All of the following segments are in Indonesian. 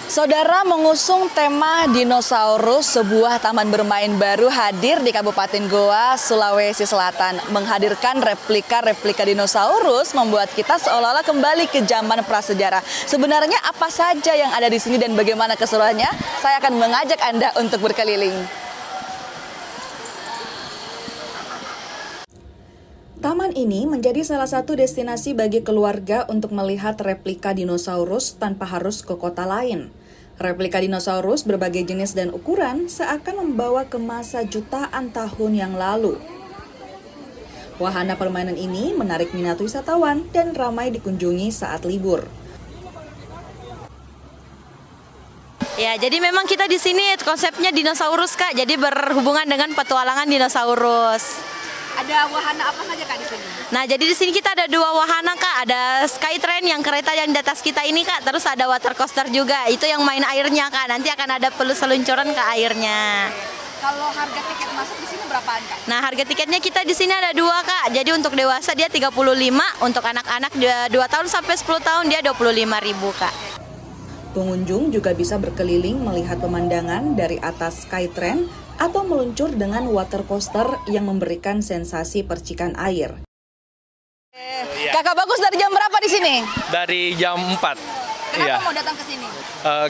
Saudara, mengusung tema dinosaurus, sebuah taman bermain baru hadir di Kabupaten Goa, Sulawesi Selatan. Menghadirkan replika-replika dinosaurus membuat kita seolah-olah kembali ke zaman prasejarah. Sebenarnya apa saja yang ada di sini dan bagaimana keseruannya? Saya akan mengajak Anda untuk berkeliling. Taman ini menjadi salah satu destinasi bagi keluarga untuk melihat replika dinosaurus tanpa harus ke kota lain. Replika dinosaurus berbagai jenis dan ukuran seakan membawa ke masa jutaan tahun yang lalu. Wahana permainan ini menarik minat wisatawan dan ramai dikunjungi saat libur. Ya, jadi memang kita di sini konsepnya dinosaurus, Kak. Jadi berhubungan dengan petualangan dinosaurus. Ada wahana apa saja, Kak, di sini? Nah, jadi di sini kita ada dua wahana, Kak. Ada Skytrain yang kereta yang di atas kita ini, Kak. Terus ada water coaster juga. Itu yang main airnya, Kak. Nanti akan ada seluncuran ke airnya. Kalau harga tiket masuk di sini berapaan, Kak? Nah, harga tiketnya kita di sini ada dua, Kak. Jadi untuk dewasa dia 35, untuk anak-anak 2 tahun sampai 10 tahun dia 25.000, Kak. Pengunjung juga bisa berkeliling melihat pemandangan dari atas Skytrain atau meluncur dengan water coaster yang memberikan sensasi percikan air. Kakak Bagus dari jam berapa di sini? Dari jam 4. Kenapa mau datang ke sini?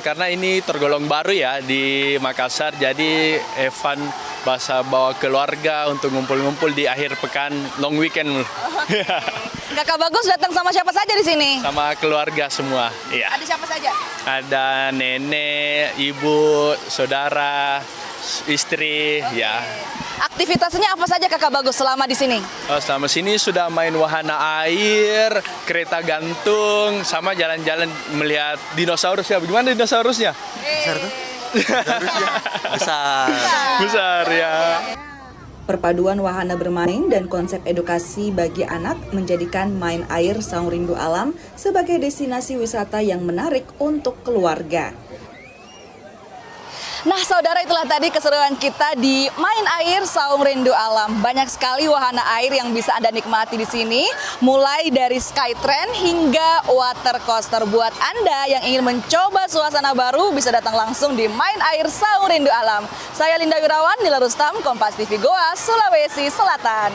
Karena ini tergolong baru ya di Makassar, jadi Evan bahasa bawa keluarga untuk ngumpul-ngumpul di akhir pekan long weekend. Kakak Bagus datang sama siapa saja di sini? Sama keluarga semua. Iya. Ada siapa saja? Ada nenek, ibu, saudara, istri, ya. Aktivitasnya apa saja Kakak Bagus selama di sini? Selama sini sudah main wahana air, kereta gantung, sama jalan-jalan melihat dinosaurus ya. Bagaimana dinosaurusnya? Besar tuh? Dinosaurusnya besar. Besar ya. Perpaduan wahana bermain dan konsep edukasi bagi anak menjadikan Main Air Saung Rindu Alam sebagai destinasi wisata yang menarik untuk keluarga. Nah, saudara, itulah tadi keseruan kita di Main Air Saung Rindu Alam. Banyak sekali wahana air yang bisa Anda nikmati di sini, mulai dari Skytrain hingga water coaster. Buat Anda yang ingin mencoba suasana baru, bisa datang langsung di Main Air Saung Rindu Alam. Saya Linda Wirawan, Nila Rustam, Kompas TV Goa, Sulawesi Selatan.